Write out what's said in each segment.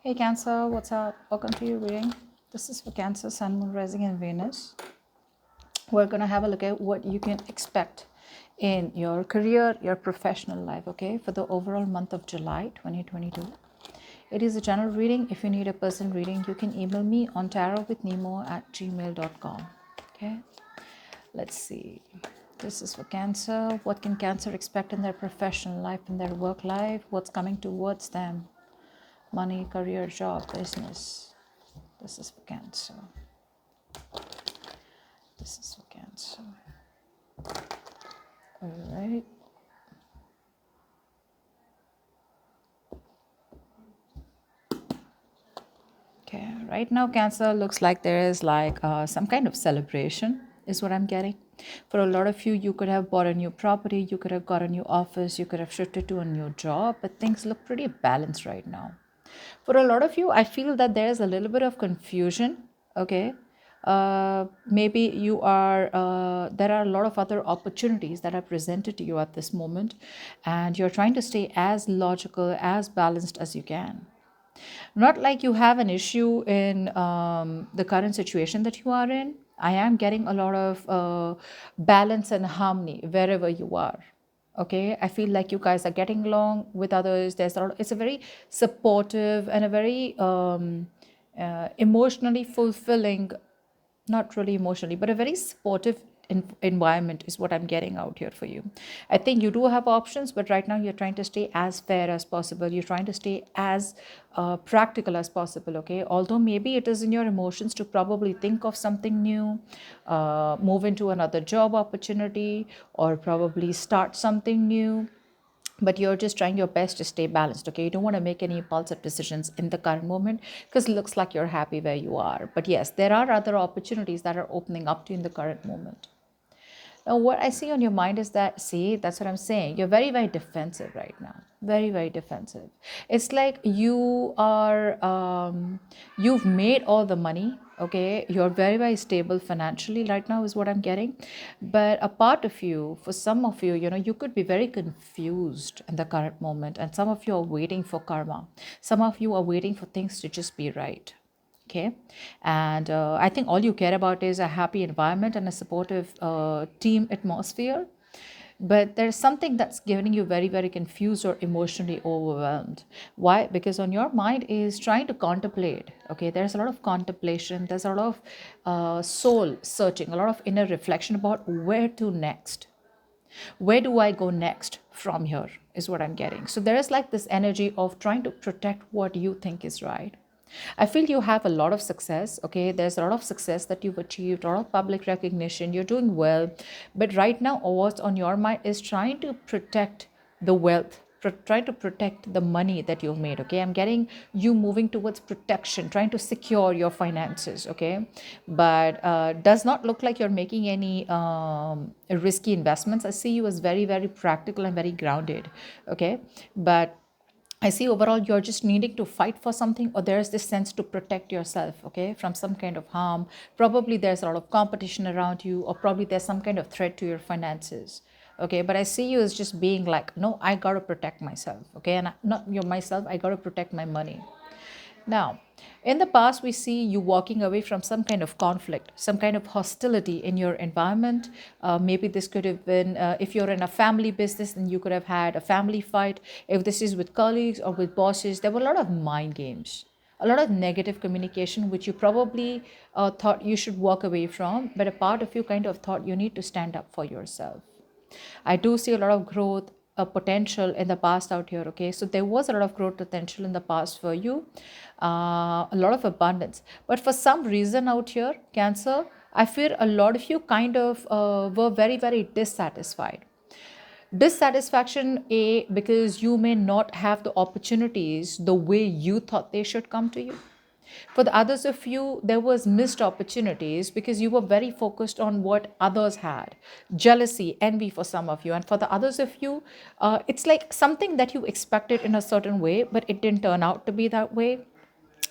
Hey Cancer, what's up? Welcome to your reading. This is for Cancer, Sun, Moon, Rising, and Venus. We're going to have a look at what you can expect in your career, your professional life, okay, for the overall month of July 2022. It is a general reading. If you need a person reading, you can email me on tarotwithnemo@gmail.com. Okay, let's see. This is for Cancer. What can Cancer expect in their professional life, in their work life? What's coming towards them? Money, career, job, business. This is for Cancer. This is for Cancer. All right. Okay. Right now, Cancer looks like there is some kind of celebration, is what I'm getting. For a lot of you, you could have bought a new property, you could have got a new office, you could have shifted to a new job, but things look pretty balanced right now. For a lot of you, I feel that there is a little bit of confusion. Okay. Maybe there are a lot of other opportunities that are presented to you at this moment, and you're trying to stay as logical, as balanced as you can. Not like you have an issue in the current situation that you are in. I am getting a lot of balance and harmony wherever you are. Okay, I feel like you guys are getting along with others. It's a very supportive and a very emotionally fulfilling, not really emotionally, but a very supportive environment is what I'm getting out here for you. I think you do have options, but right now you're trying to stay as fair as possible. You're trying to stay as practical as possible, okay? Although maybe it is in your emotions to probably think of something new, move into another job opportunity, or probably start something new, but you're just trying your best to stay balanced. Okay, you don't want to make any impulsive decisions in the current moment because it looks like you're happy where you are. But yes, there are other opportunities that are opening up to you in the current moment. Now, what I see on your mind is that, see, that's what I'm saying. You're very, very defensive right now. Very, very defensive. It's like you've made all the money, okay? You're very, very stable financially right now, is what I'm getting. But a part of you, for some of you, you could be very confused in the current moment. And some of you are waiting for karma. Some of you are waiting for things to just be right. Okay, and I think all you care about is a happy environment and a supportive team atmosphere. But there's something that's getting you very, very confused or emotionally overwhelmed. Why? Because on your mind is trying to contemplate. Okay, there's a lot of contemplation, there's a lot of soul searching, a lot of inner reflection about where to next. Where do I go next from here, is what I'm getting. So there is like this energy of trying to protect what you think is right. I feel you have a lot of success. Okay, there's a lot of success that you've achieved, a lot of public recognition, you're doing well. But right now, what's on your mind is trying to protect the wealth, try to protect the money that you've made. Okay, I'm getting you moving towards protection, trying to secure your finances. Okay, but does not look like you're making any risky investments. I see you as very, very practical and very grounded. Okay, but I see overall you're just needing to fight for something, or there's this sense to protect yourself, okay, from some kind of harm. Probably there's a lot of competition around you, or probably there's some kind of threat to your finances. Okay, but I see you as just being like, no, I gotta protect myself, okay, and not your myself, I gotta protect my money. Now, in the past, we see you walking away from some kind of conflict, some kind of hostility in your environment. Maybe this could have been, if you're in a family business, then you could have had a family fight. If this is with colleagues or with bosses, there were a lot of mind games, a lot of negative communication, which you probably thought you should walk away from, but a part of you kind of thought you need to stand up for yourself. I do see a lot of growth potential in the past out here. Okay, so there was a lot of growth potential in the past for you, a lot of abundance. But for some reason out here, Cancer, I fear a lot of you kind of were very, very dissatisfied. Dissatisfaction, A, because you may not have the opportunities the way you thought they should come to you. For the others of you, there was missed opportunities because you were very focused on what others had. Jealousy, envy for some of you. And for the others of you, it's like something that you expected in a certain way, but it didn't turn out to be that way.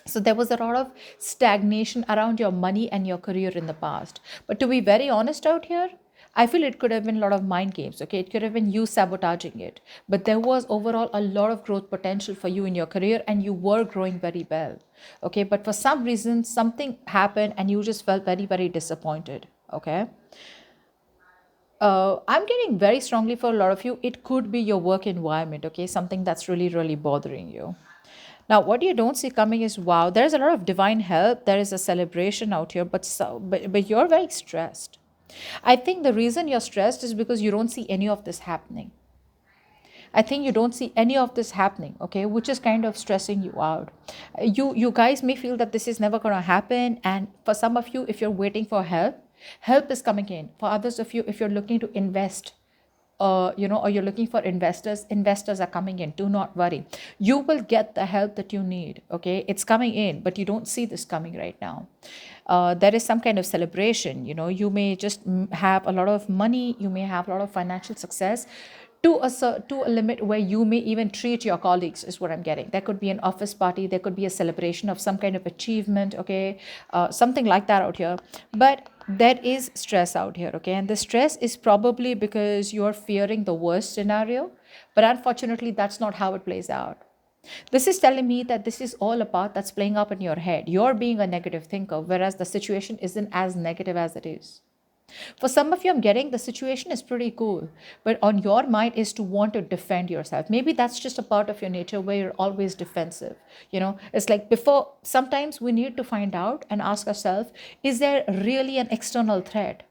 So there was a lot of stagnation around your money and your career in the past. But to be very honest out here, I feel it could have been a lot of mind games, okay? It could have been you sabotaging it. But there was overall a lot of growth potential for you in your career and you were growing very well, okay? But for some reason, something happened and you just felt very, very disappointed, okay? I'm getting very strongly for a lot of you, it could be your work environment, okay? Something that's really, really bothering you. Now, what you don't see coming is wow, there's a lot of divine help. There is a celebration out here, but you're very stressed. I think the reason you're stressed is because you don't see any of this happening. I think you don't see any of this happening, okay, which is kind of stressing you out. You guys may feel that this is never going to happen, and for some of you, if you're waiting for help, help is coming in. For others of you, if you're looking to invest, or you're looking for investors, investors are coming in. Do not worry. You will get the help that you need. Okay, it's coming in, but you don't see this coming right now. There is some kind of celebration. You may just have a lot of money. You may have a lot of financial success. To a limit where you may even treat your colleagues is what I'm getting. There could be an office party, there could be a celebration of some kind of achievement, okay, something like that out here. But there is stress out here, okay, and the stress is probably because you're fearing the worst scenario, but unfortunately that's not how it plays out. This is telling me that this is all a part that's playing up in your head. You're being a negative thinker, whereas the situation isn't as negative as it is. For some of you, I'm getting the situation is pretty cool, but on your mind is to want to defend yourself. Maybe that's just a part of your nature where you're always defensive. It's like before, sometimes we need to find out and ask ourselves, is there really an external threat?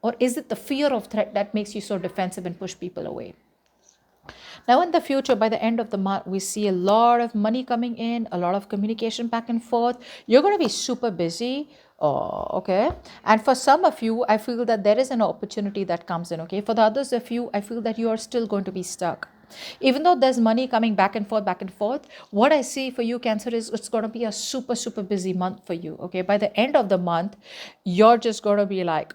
Or is it the fear of threat that makes you so defensive and push people away? Now, in the future, by the end of the month, we see a lot of money coming in, a lot of communication back and forth. You're going to be super busy. Okay. And for some of you, I feel that there is an opportunity that comes in. Okay. For the others of you, I feel that you are still going to be stuck. Even though there's money coming back and forth, what I see for you, Cancer, is it's going to be a super, super busy month for you. Okay. By the end of the month, you're just going to be like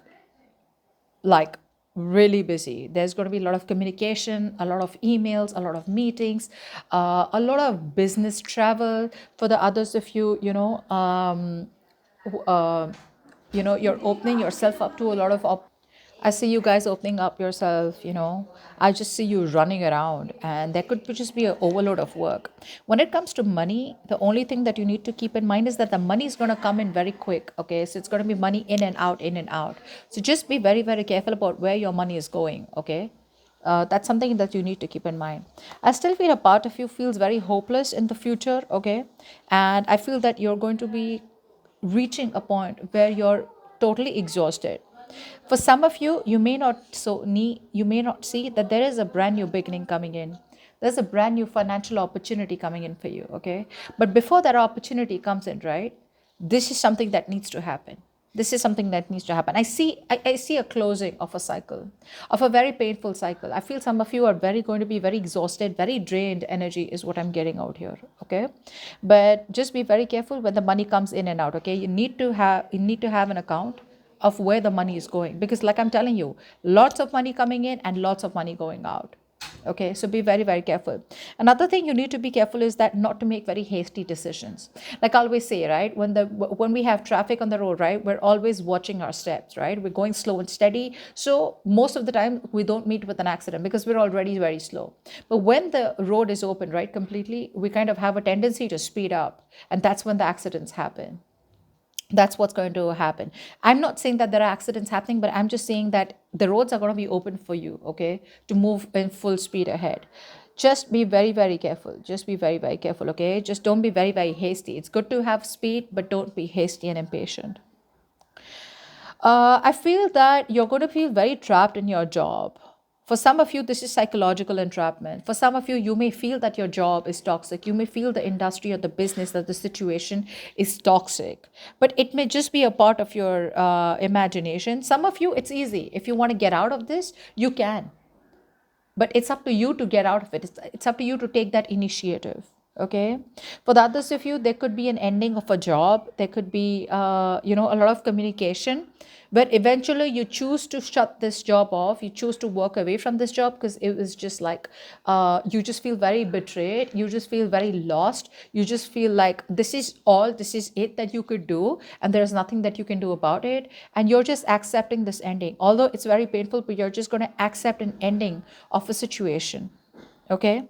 really busy. There's going to be a lot of communication, a lot of emails, a lot of meetings, a lot of business travel. For the others of you, you're opening yourself up to a lot of I see you guys opening up yourself. I just see you running around, and there could just be an overload of work. When it comes to money, the only thing that you need to keep in mind is that the money is going to come in very quick. Okay, so it's going to be money in and out, in and out. So just be very, very careful about where your money is going. Okay. That's something that you need to keep in mind. I still feel a part of you feels very hopeless in the future, okay? And I feel that you're going to be reaching a point where you're totally exhausted. For some of you, you may not see that there is a brand new beginning coming in. There's a brand new financial opportunity coming in for you, okay? But before that opportunity comes in, right? This is something that needs to happen. This is something that needs to happen. I see a closing of a cycle, of a very painful cycle. I feel some of you are going to be very exhausted, very drained energy is what I'm getting out here. Okay. But just be very careful when the money comes in and out. Okay. You need to have an account of where the money is going, because like I'm telling you, lots of money coming in and lots of money going out. Okay, so be very, very careful. Another thing you need to be careful is that not to make very hasty decisions. Like I always say, right, when we have traffic on the road, right, we're always watching our steps, right? We're going slow and steady. So most of the time we don't meet with an accident because we're already very slow. But when the road is open, right, completely, we kind of have a tendency to speed up, and that's when the accidents happen. That's what's going to happen. I'm not saying that there are accidents happening, but I'm just saying that the roads are going to be open for you, okay, to move in full speed ahead. Just be very, very careful. Just be very, very careful, okay? Just don't be very, very hasty. It's good to have speed, but don't be hasty and impatient. I feel that you're going to feel very trapped in your job. For some of you, this is psychological entrapment. For some of you, you may feel that your job is toxic. You may feel the industry or the business, that the situation is toxic. But it may just be a part of your imagination. Some of you, it's easy. If you want to get out of this, you can. But it's up to you to get out of it. It's up to you to take that initiative. Okay, for the others of you, there could be an ending of a job. There could be a lot of communication, but eventually you choose to shut this job off. You choose to walk away from this job because it was just like you just feel very betrayed. You just feel very lost. You just feel like this is it that you could do, and there's nothing that you can do about it, and you're just accepting this ending, although it's very painful, but you're just going to accept an ending of a situation. Okay,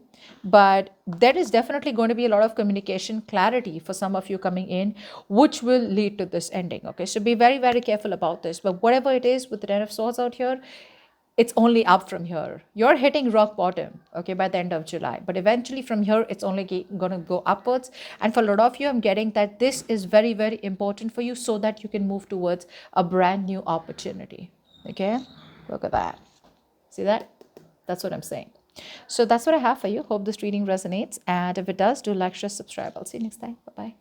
but there is definitely going to be a lot of communication clarity for some of you coming in, which will lead to this ending. Okay, so be very, very careful about this. But whatever it is with the Ten of Swords out here, it's only up from here. You're hitting rock bottom, okay, by the end of July, but eventually from here it's only going to go upwards. And for a lot of you, I'm getting that this is very, very important for you so that you can move towards a brand new opportunity. Okay, look at that. See that? That's what I'm saying. So that's what I have for you. Hope this reading resonates. And if it does, do like, share, subscribe. I'll see you next time. Bye bye.